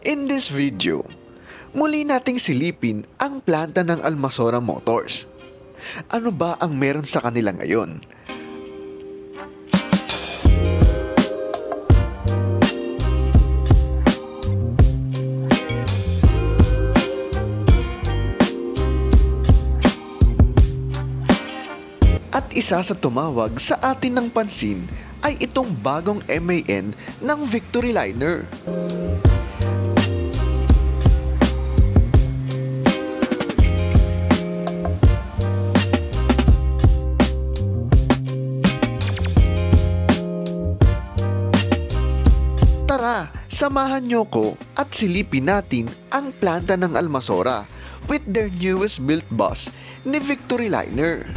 In this video, muli nating silipin ang planta ng Almasora Motors. Ano ba ang meron sa kanila ngayon? At isa sa tumawag sa atin ng pansin ay itong bagong MAN ng Victoryliner. Tara, samahan niyo ko at silipin natin ang planta ng Almasora with their newest built bus ni Victoryliner.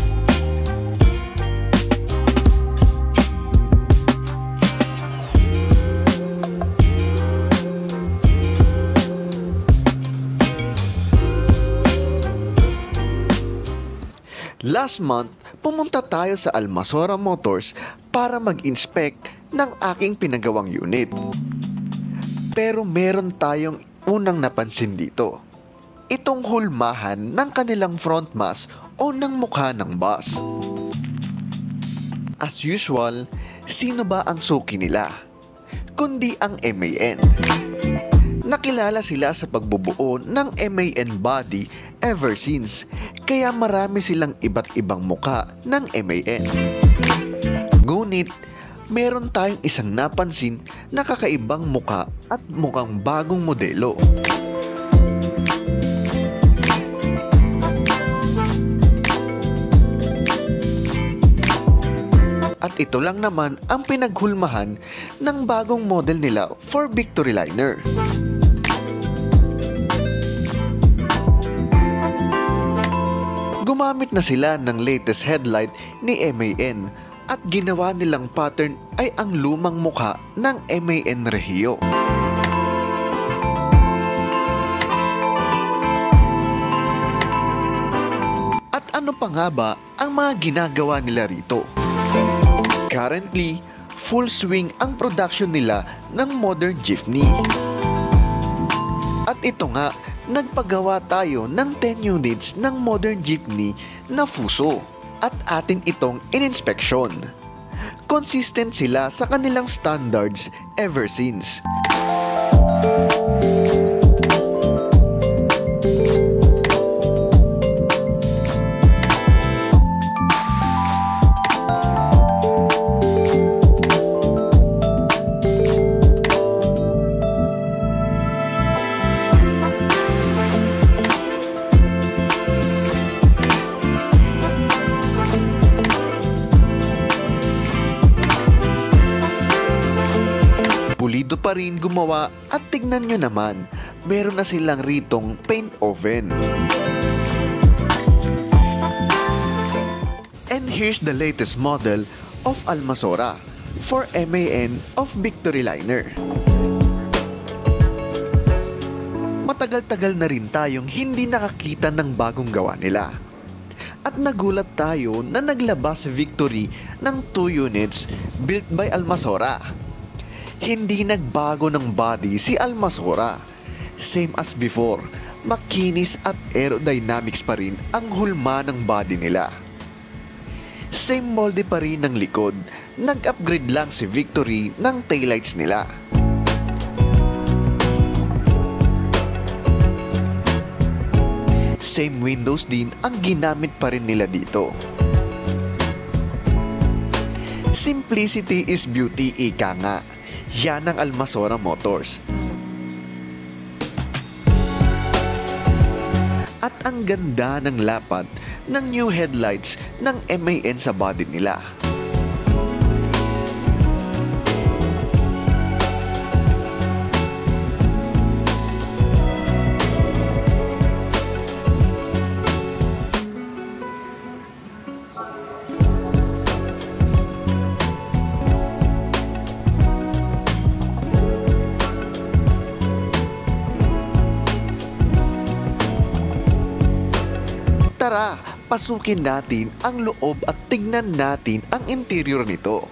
Last month, pumunta tayo sa Almasora Motors para mag-inspect ng aking pinagawang unit. Pero meron tayong unang napansin dito. Itong hulmahan ng kanilang front mass o ng mukha ng bus. As usual, sino ba ang suki nila? Kundi ang MAN. Nakilala sila sa pagbubuo ng MAN body ever since, kaya marami silang iba't ibang muka ng MAN. Ngunit, meron tayong isang napansin na kakaibang muka at mukhang bagong modelo. At ito lang naman ang pinaghulmahan ng bagong model nila for Victoryliner. Gumamit na sila ng latest headlight ni MAN at ginawa nilang pattern ay ang lumang mukha ng MAN Regio. At ano pa nga ba ang mga ginagawa nila rito? Currently, full swing ang production nila ng modern jeepney. At ito nga, nagpagawa tayo ng 10 units ng modern jeepney na Fuso at atin itong in-inspection. Consistent sila sa kanilang standards ever since. Pulido pa rin gumawa at tignan nyo naman, meron na silang ritong paint oven. And here's the latest model of Almasora for MAN of Victoryliner. Matagal-tagal na rin tayong hindi nakakita ng bagong gawa nila. At nagulat tayo na naglabas si Victory ng 2 units built by Almasora. Hindi nagbago ng body si Almasora. Same as before, makinis at aerodynamics pa rin ang hulma ng body nila. Same molde pa rin ng likod, nag-upgrade lang si Victory ng taillights nila. Same windows din ang ginamit pa rin nila dito. Simplicity is beauty, ika nga. Yan ang Almasora Motors. At ang ganda ng lapat ng new headlights ng MAN sa body nila. Tara, pasukin natin ang loob at tignan natin ang interior nito.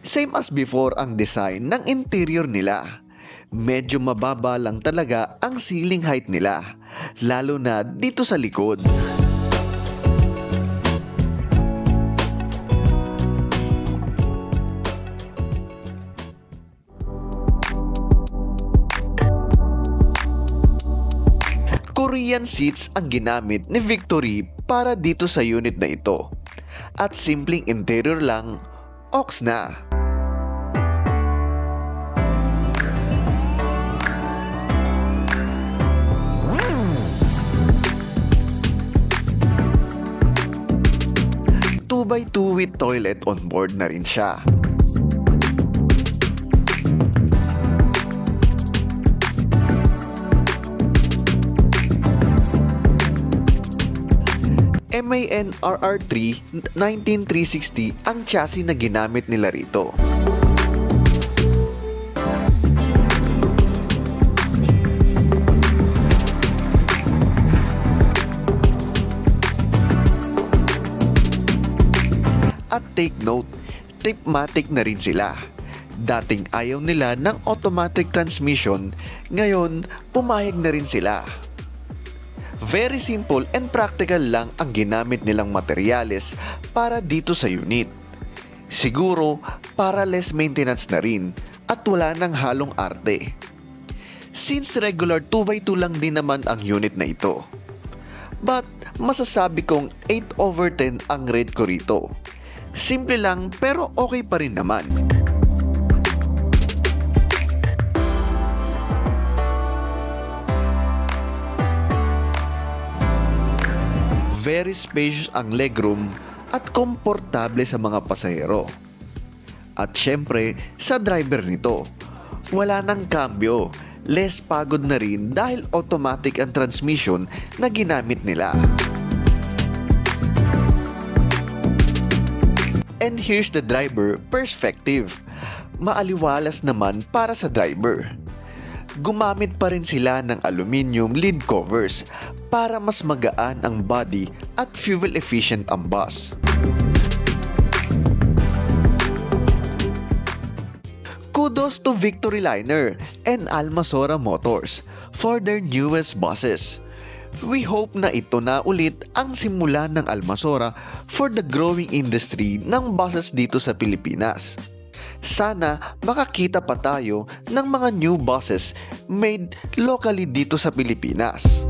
Same as before ang design ng interior nila. Medyo mababa lang talaga ang ceiling height nila, lalo na dito sa likod. Korean seats ang ginamit ni Victory para dito sa unit na ito. At simpleng interior lang, oks na. Two by two with toilet on board na rin siya. MAN RR3 19360 ang chassis na ginamit nila rito. At take note, Tipmatic na rin sila. Dating ayaw nila ng automatic transmission, ngayon pumayag na rin sila. Very simple and practical lang ang ginamit nilang materyales para dito sa unit. Siguro para less maintenance na rin at wala nang halong arte. Since regular 2x2 lang din naman ang unit na ito. But masasabi kong 8/10 ang rate ko rito. Simple lang pero okay pa rin naman. Very spacious ang legroom at komportable sa mga pasahero. At syempre, sa driver nito, wala nang cambio, less pagod na rin dahil automatic ang transmission na ginamit nila. And here's the driver perspective. Maaliwalas naman para sa driver. Gumamit pa rin sila ng aluminium lid covers para mas magaan ang body at fuel efficient ang bus. Kudos to Victory Liner and Almasora Motors for their newest buses. We hope na ito na ulit ang simula ng Almasora for the growing industry ng buses dito sa Pilipinas. Sana makakita pa tayo ng mga new buses made locally dito sa Pilipinas.